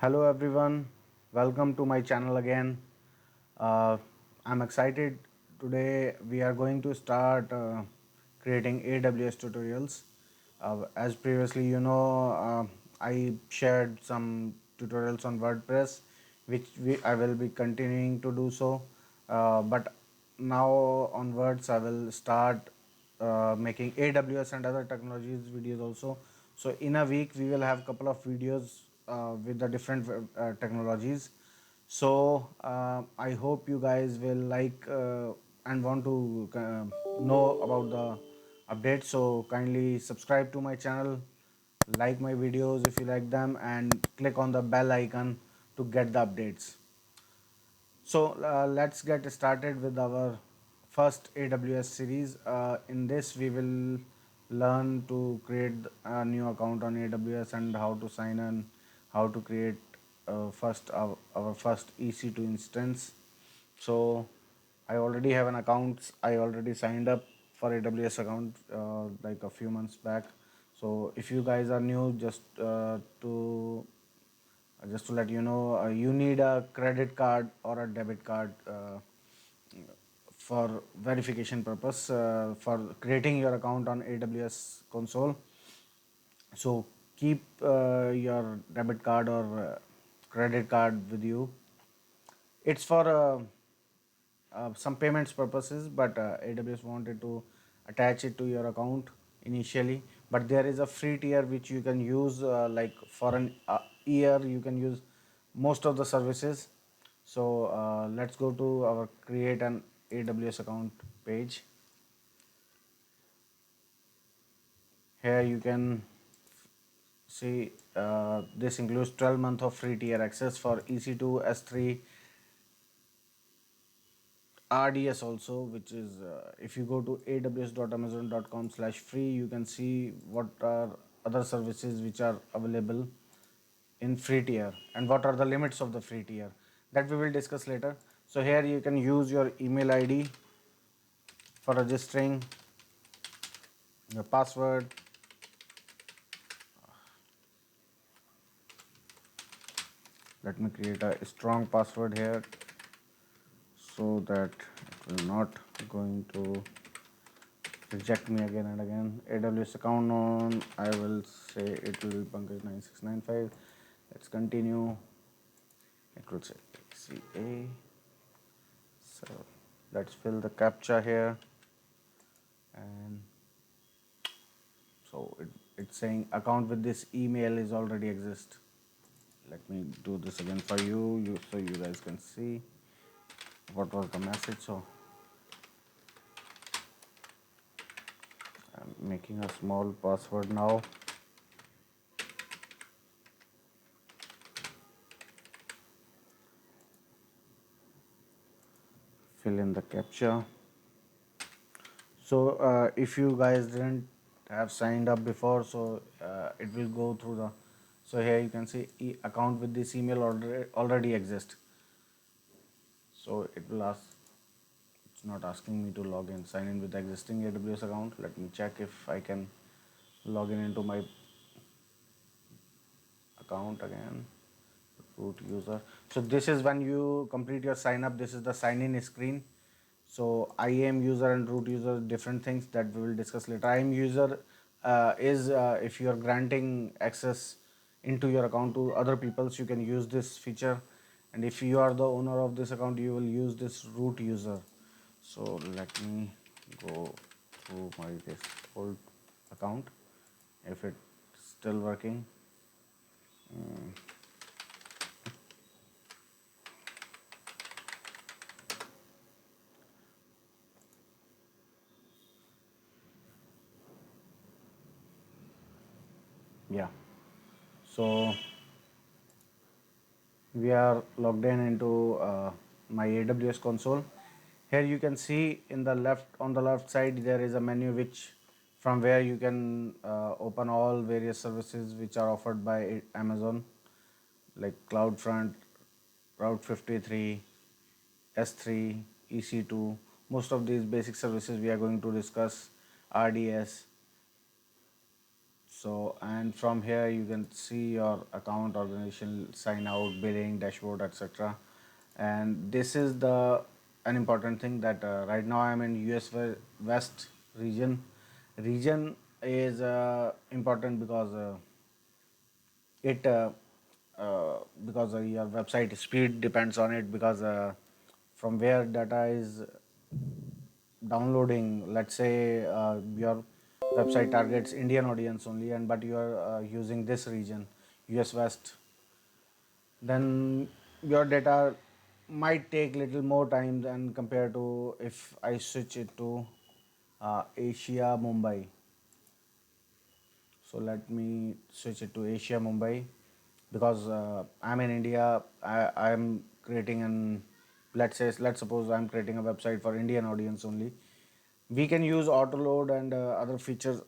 Hello everyone, welcome to my channel again. Uh, I'm excited. Today we are going to start creating AWS tutorials. As previously I shared some tutorials on WordPress, which I will be continuing to do so. But now onwards I will start making AWS and other technologies videos also. So in a week we will have couple of videos with the different technologies. So I hope you guys will like and want to know about the updates. So kindly subscribe to my channel, like my videos if you like them, and click on the bell icon to get the updates. So let's get started with our first AWS series. In this, we will learn to create a new account on AWS and how to sign in, how to create our first EC2 instance. So I already have an account. I already signed up for AWS account like a few months back. So if you guys are new, just to let you know, you need a credit card or a debit card for verification purpose for creating your account on AWS console. So keep your debit card or credit card with you. It's for some payments purposes, but AWS wanted to attach it to your account initially. But there is a free tier which you can use like for an year. You can use most of the services. So let's go to our create an AWS account page. Here you can see this includes 12 month of free tier access for EC2, S3, RDS also, which is if you go to aws.amazon.com/free, you can see what are other services which are available in free tier and what are the limits of the free tier, that we will discuss later. So here you can use your email ID for registering your password. Let me create a strong password here so that it will not going to reject me again and again. AWS account on, I will say it will be Pankaj 9695. Let's continue. It will say CA. So let's fill the captcha here, and so it's saying account with this email is already exist. Let me do this again for you so you guys can see what was the message. So I'm making a small password now. Fill in the captcha. So if you guys didn't have signed up before, so it will go through the, so here you can see account with this email already exist. So it will ask, it's not asking me to log in, sign in with the existing AWS account. Let me check if I can log in into my account again. Root user. So this is when you complete your sign up, this is the sign in screen. So IAM user and root user, different things that we will discuss later. IAM user is if you are granting access into your account to other people, so you can use this feature. And if you are the owner of this account, you will use this root user. So let me go through my this old account if it's still working. Yeah. So we are logged in into my AWS console. Here you can see in the left, on the left side, there is a menu which from where you can open all various services which are offered by Amazon, like CloudFront, Route 53, S3, EC2. Most of these basic services we are going to discuss, RDS. So, and from here you can see your account, organization, sign out, billing, dashboard, etc. And this is the an important thing that right now I'm in West region. Region is important it because your website speed depends on it, because from where data is downloading. Let's say your website targets Indian audience only, and but you are using this region, US West, then your data might take little more time than compared to if I switch it to Asia Mumbai. So let me switch it to Asia Mumbai, because I'm in India. I'm creating an, let's suppose I'm creating a website for Indian audience only. We can use auto load and other features,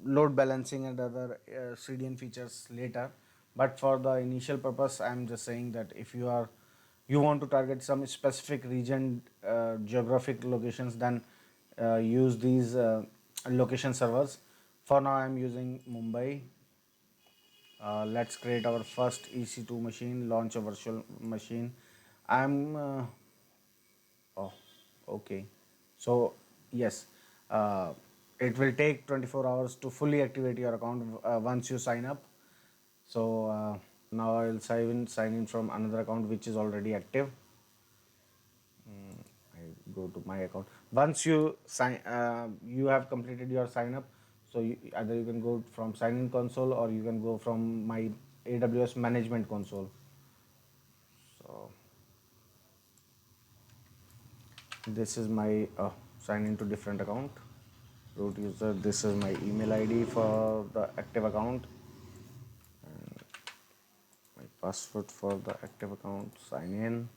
load balancing and other CDN features later. But for the initial purpose, I'm just saying that if you want to target some specific region, geographic locations, then use these location servers. For now, I'm using Mumbai. Let's create our first EC2 machine, launch a virtual machine. I'm Oh, okay. So, yes, uh, it will take 24 hours to fully activate your account once you sign up. So, now I will sign in from another account which is already active. I go to my account. Once you have completed your sign up. So, either you can go from sign in console, or you can go from my AWS management console. So, this is my sign into different account. Root user, this is my email ID for the active account, my password for the active account, sign in.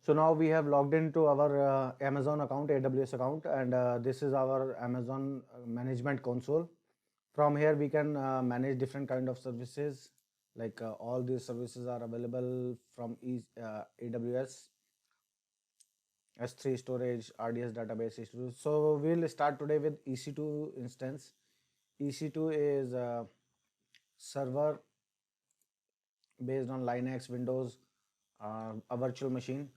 So now we have logged into our Amazon account, AWS account, and this is our Amazon management console. From here we can manage different kind of services, like all these services are available from AWS. S3 storage, RDS database issue. So we'll start today with EC2 instance. EC2 is a server based on Linux, Windows, a virtual machine.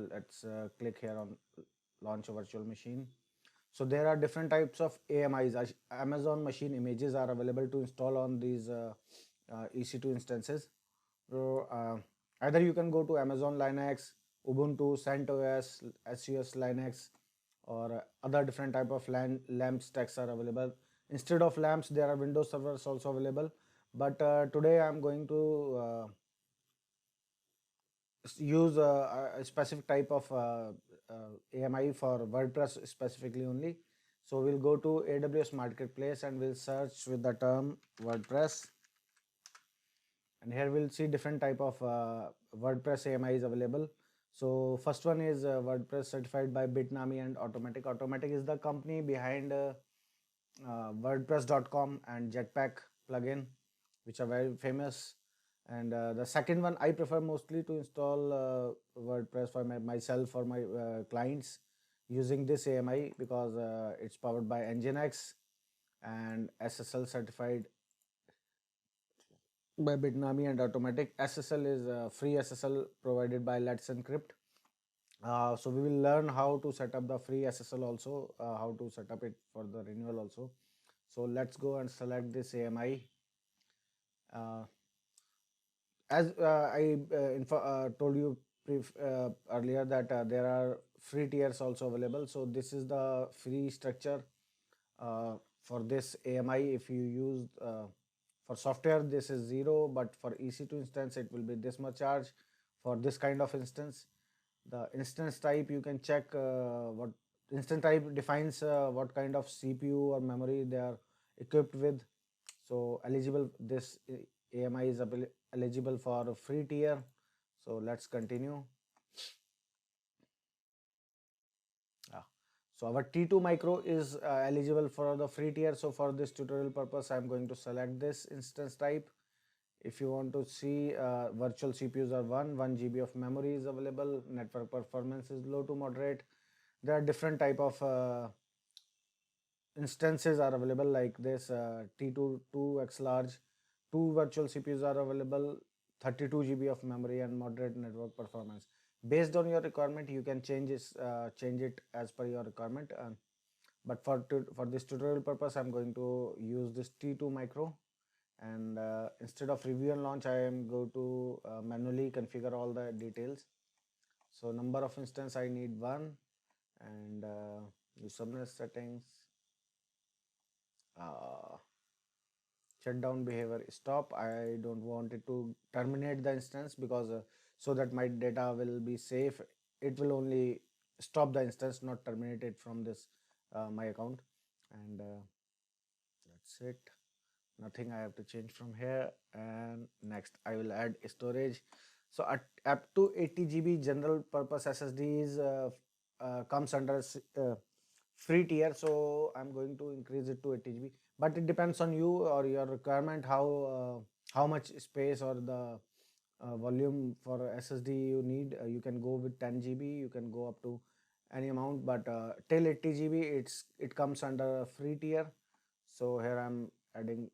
Let's click here on launch a virtual machine. So there are different types of AMIs. Amazon machine images are available to install on these EC2 instances. So either you can go to Amazon Linux, Ubuntu, CentOS, SUS Linux, or other different type of LAMP stacks are available. Instead of lamps, there are Windows servers also available. But today I'm going to use a specific type of AMI for WordPress specifically only. So we'll go to AWS Marketplace and we'll search with the term WordPress. And here we'll see different type of WordPress AMI is available. So first one is WordPress certified by Bitnami and Automatic. Automatic is the company behind WordPress.com and Jetpack plugin, which are very famous. And the second one, I prefer mostly to install WordPress for myself or my clients using this AMI, because it's powered by Nginx and SSL certified by Bitnami and Automatic. SSL is free SSL provided by Let's Encrypt. So we will learn how to set up the free SSL also, how to set up it for the renewal also. So let's go and select this AMI. Uh, as I told you earlier that there are free tiers also available. So this is the free structure for this AMI. If you use for software, this is 0, but for EC2 instance, it will be this much charge. For this kind of instance, the instance type, you can check what instance type defines what kind of CPU or memory they are equipped with. So eligible, this AMI is eligible for a free tier. So let's continue. So our T2 micro is eligible for the free tier. So for this tutorial purpose, I'm going to select this instance type. If you want to see virtual CPUs are 1 GB of memory is available, network performance is low to moderate. There are different type of instances are available like this, T2 2x large, two virtual CPUs are available, 32 GB of memory and moderate network performance. Based on your requirement, you can change it as per your requirement. But for this tutorial purpose, I'm going to use this T2 micro, and instead of review and launch, I am going to manually configure all the details. So number of instance I need one, and subnet settings, uh, shutdown behavior stop. I don't want it to terminate the instance because so that my data will be safe. It will only stop the instance, not terminate it from this my account. And that's it. Nothing I have to change from here. And next I will add storage. So at up to 80 GB general purpose SSDs comes under free tier, so I'm going to increase it to 80 GB, but it depends on you or your requirement, how much space or the volume for SSD you need. You can go with 10 GB, you can go up to any amount, but till 80 GB it comes under a free tier. So here I'm adding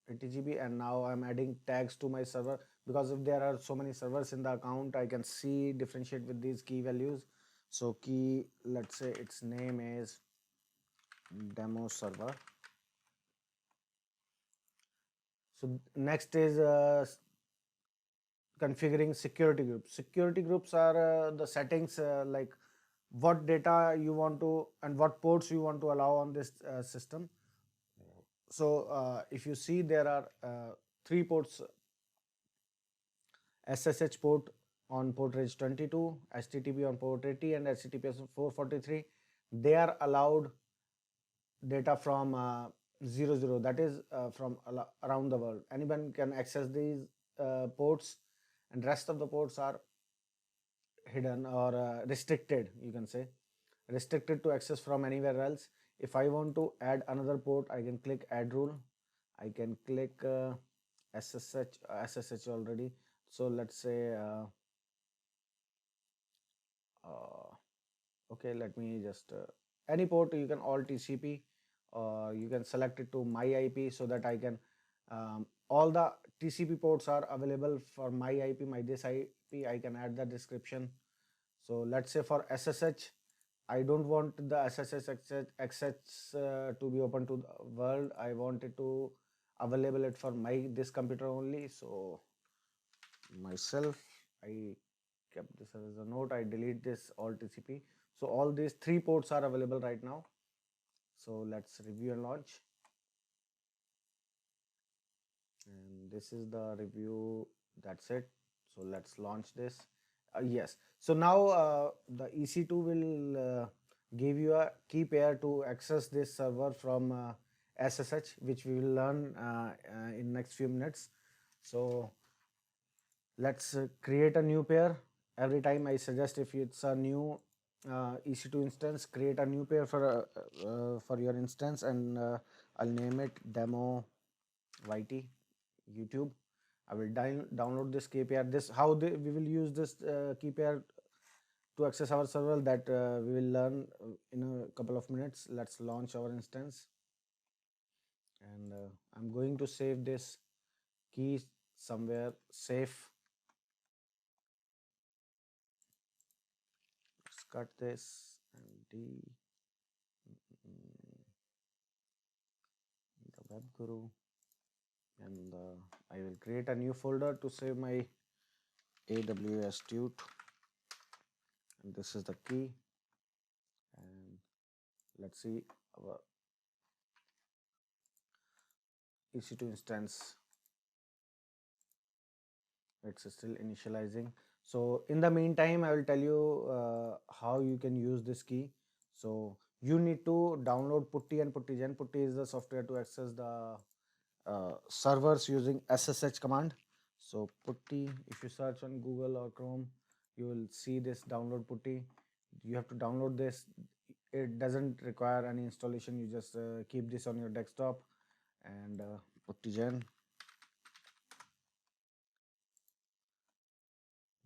80 GB, and now I'm adding tags to my server, because if there are so many servers in the account, I can see differentiate with these key values. So key, let's say its name is demo server. So next is configuring security groups. Security groups are the settings, like what data you want to and what ports you want to allow on this system. So if you see, there are three ports: SSH port on port range 22, HTTP on port 80, and HTTPS on 443. They are allowed data from 00, that is from around the world. Anyone can access these ports, and rest of the ports are hidden or restricted, you can say, restricted to access from anywhere else. If I want to add another port, I can click add rule. I can click SSH already. So let's say uh, okay, let me just any port, you can all TCP, or you can select it to my IP, so that I can all the TCP ports are available for my IP, my this IP. I can add the description. So let's say for SSH, I don't want the SSH access to be open to the world. I want it to available it for my this computer only. So myself, I kept this as a note. I delete this all TCP. So all these three ports are available right now. So let's review and launch. And this is the review. That's it. So let's launch this. Yes. So now the EC2 will give you a key pair to access this server from SSH, which we will learn in next few minutes. So let's create a new pair. Every time I suggest, if it's a new EC2 instance, create a new pair for your instance, and I'll name it demo YT YouTube. I will download this key pair. This how we will use this key pair to access our server, that we will learn in a couple of minutes. Let's launch our instance, and I'm going to save this key somewhere safe. Let's cut this and the web guru, and I will create a new folder to save my AWS tute, and this is the key. And let's see our EC2 instance. It's still initializing. So in the meantime, I will tell you how you can use this key. So you need to download Putty and PuttyGen. Putty is the software to access the servers using SSH command. So Putty, if you search on Google or Chrome, you will see this download Putty. You have to download this. It doesn't require any installation. You just keep this on your desktop, and PuttyGen.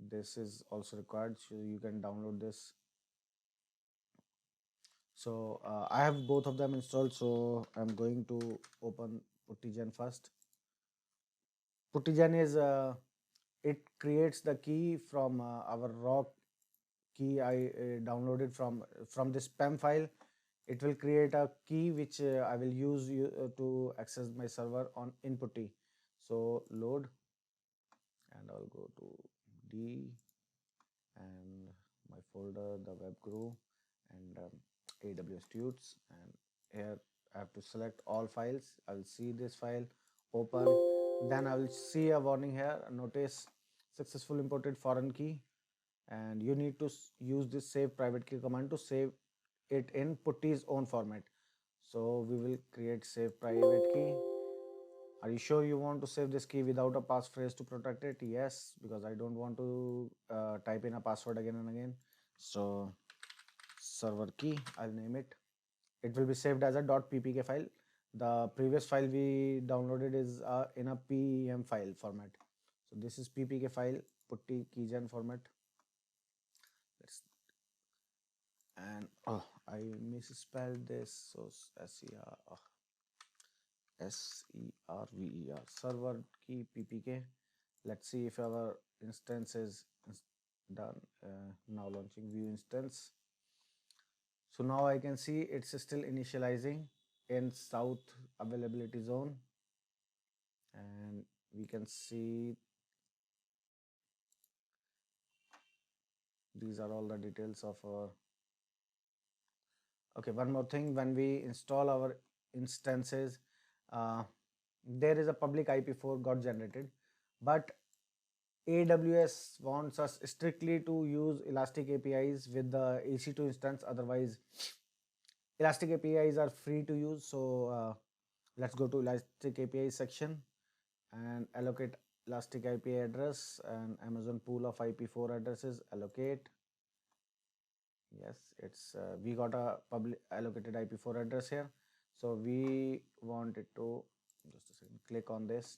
This is also required, so you can download this. So I have both of them installed. So I'm going to open Puttigen first. Puttigen is it creates the key from our raw key I downloaded from this PEM file. It will create a key which I will use to access my server on inputty. So load, and I'll go to D and my folder, the web guru, and AWS Tutes, and here I have to select all files. I'll see this file, open, then I will see a warning here, notice successful imported foreign key, and you need to use this save private key command to save it in putty's own format. So we will create save private key. Are you sure you want to save this key without a passphrase to protect it? Yes, because I don't want to type in a password again and again. So server key, I'll name it. It will be saved as a .ppk file. The previous file we downloaded is in a PEM file format. So this is ppk file, putty keygen format. Let's, and oh, I misspelled this. So server server key ppk. Let's see if our instance is done. Now launching view instance. So now I can see it's still initializing in south availability zone, and we can see these are all the details of our. Okay, one more thing, when we install our instances, uh, there is a public IP4 got generated, but AWS wants us strictly to use Elastic APIs with the EC2 instance. Otherwise, Elastic APIs are free to use. So let's go to Elastic API section and allocate Elastic IP address and Amazon pool of IP4 addresses. Allocate. Yes, it's we got a public allocated IP4 address here. So we want it to, just a second, click on this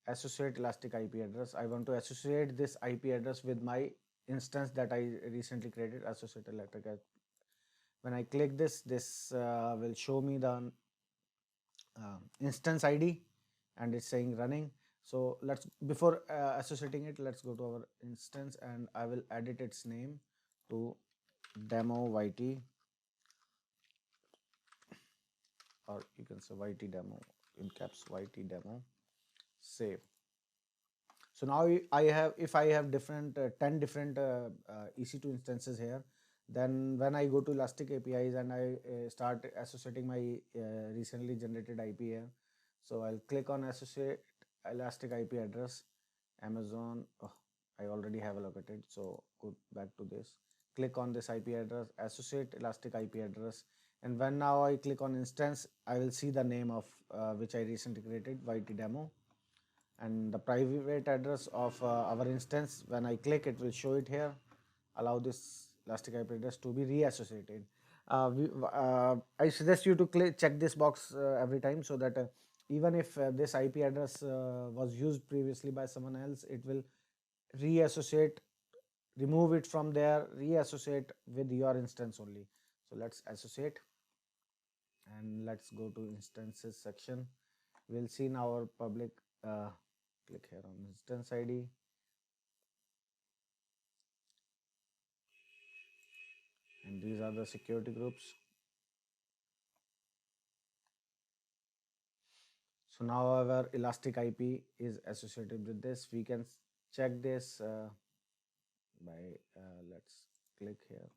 associate Elastic IP address. I want to associate this IP address with my instance that I recently created, associate electric. When I click this, this will show me the instance ID, and it's saying running. So let's, before associating it, let's go to our instance, and I will edit its name to demo YT, or you can say YT demo, in caps YT demo, save. So now I have, if I have different 10 different EC2 instances here, then when I go to Elastic APIs and I start associating my recently generated IP here, so I'll click on associate Elastic IP address, Amazon. Oh, I already have allocated, so go back to this. Click on this IP address, associate Elastic IP address, and when now I click on instance, I will see the name of which I recently created, YT demo, and the private address of our instance. When I click, it will show it here. Allow this Elastic IP address to be reassociated. I suggest you to check this box every time, so that even if this IP address was used previously by someone else, it will reassociate, remove it from there, reassociate with your instance only. So let's associate, and let's go to instances section. We'll see now our public. Click here on instance ID, and these are the security groups. So now our Elastic IP is associated with this. We can check this by let's click here.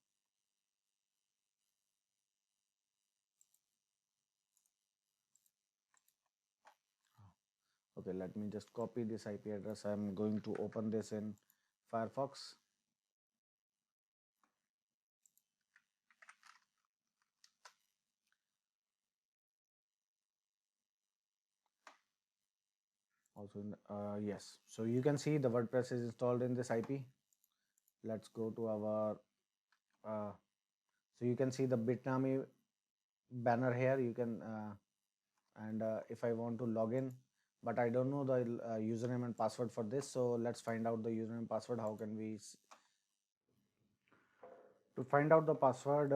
Okay, let me just copy this IP address. I'm going to open this in Firefox. Also in yes, so you can see the WordPress is installed in this IP. Let's go to our so you can see the Bitnami banner here. You can and if I want to log in, but I don't know the username and password for this, so let's find out the username and password. How can we to find out the password?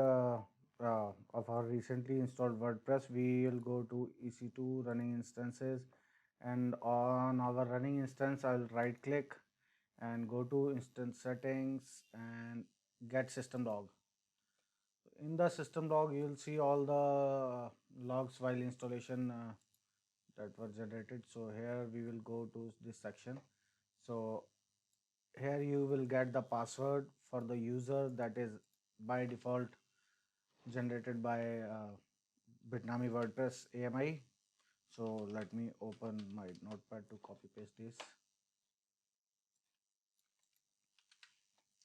of our recently installed WordPress, we will go to EC2 running instances, and on our running instance, I'll right click and go to instance settings and get system log. In the system log, you'll see all the logs while installation that were generated. So here we will go to this section. So here you will get the password for the user that is by default generated by Bitnami WordPress AMI. So let me open my notepad to copy paste this.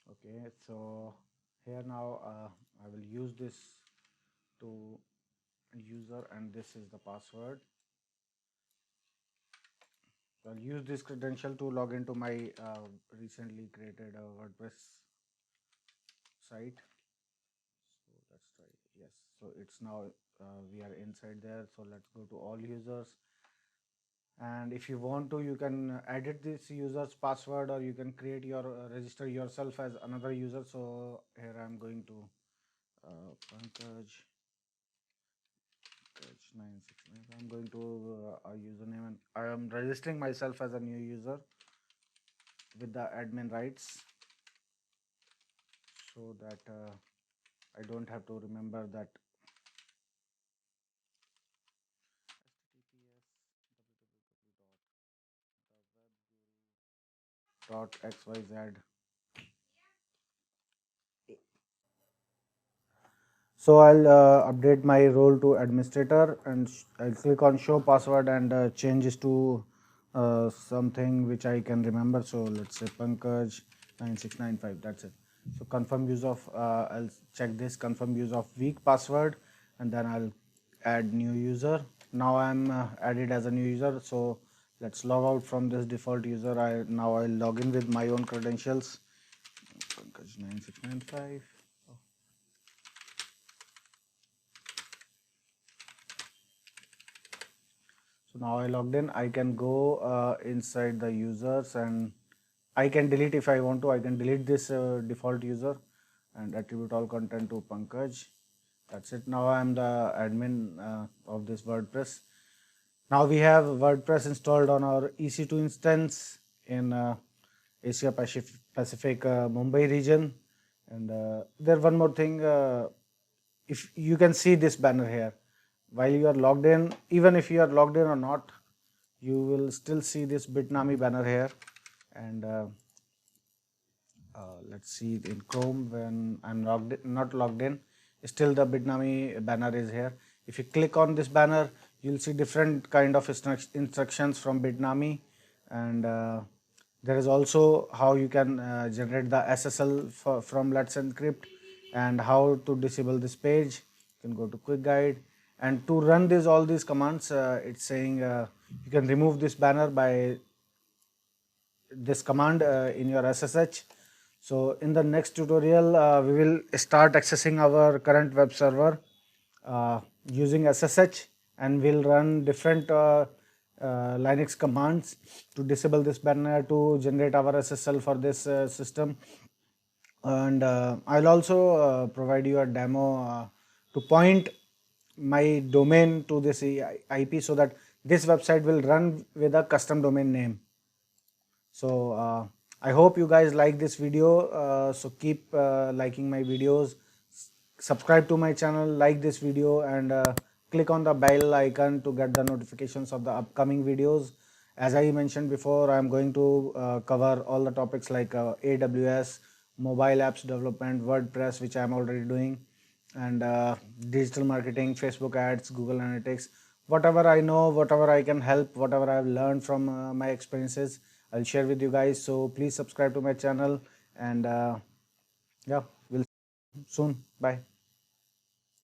Okay, so here now I will use this to user, and this is the password. I'll use this credential to log into my recently created WordPress site. So let's try. Yes, so it's now we are inside there. So let's go to all users. And if you want to, you can edit this user's password, or you can create your register yourself as another user. So here I'm going to Pankaj 969. I'm going to a username, and I am registering myself as a new user with the admin rights, so that I don't have to remember that https://www.thewebguru.xyz. So I'll update my role to administrator, and I'll click on show password and change this to something which I can remember. So let's say Pankaj 9695. That's it. So confirm use of I'll check this confirm use of weak password, and then I'll add new user. Now I'm added as a new user. So let's log out from this default user. I'll log in with my own credentials. Pankaj 9695. So now I logged in. I can go inside the users, and I can delete if I want to. I can delete this default user and attribute all content to Pankaj. That's it. Now I am the admin of this WordPress. Now we have WordPress installed on our EC2 instance in Asia Pacific Mumbai region. And there one more thing. If you can see this banner here, while you are logged in, even if you are logged in or not, you will still see this Bitnami banner here. And let's see in Chrome when I'm not logged in, still the Bitnami banner is here. If you click on this banner, you'll see different kind of instructions from Bitnami, and there is also how you can generate the SSL from Let's Encrypt, and how to disable this page. You can go to quick guide, and to run this all these commands, it's saying you can remove this banner by this command in your SSH. So in the next tutorial, we will start accessing our current web server using SSH, and we'll run different Linux commands to disable this banner, to generate our SSL for this system. And I'll also provide you a demo to point my domain to this IP, so that this website will run with a custom domain name. So I hope you guys like this video. So keep liking my videos, subscribe to my channel, like this video, and click on the bell icon to get the notifications of the upcoming videos. As I mentioned before, I am going to cover all the topics like AWS, mobile apps development, WordPress, which I am already doing, and digital marketing, Facebook ads, Google Analytics. Whatever I know, whatever I can help, whatever I've learned from my experiences, I'll share with you guys. So please subscribe to my channel, and yeah, we'll see you soon. Bye.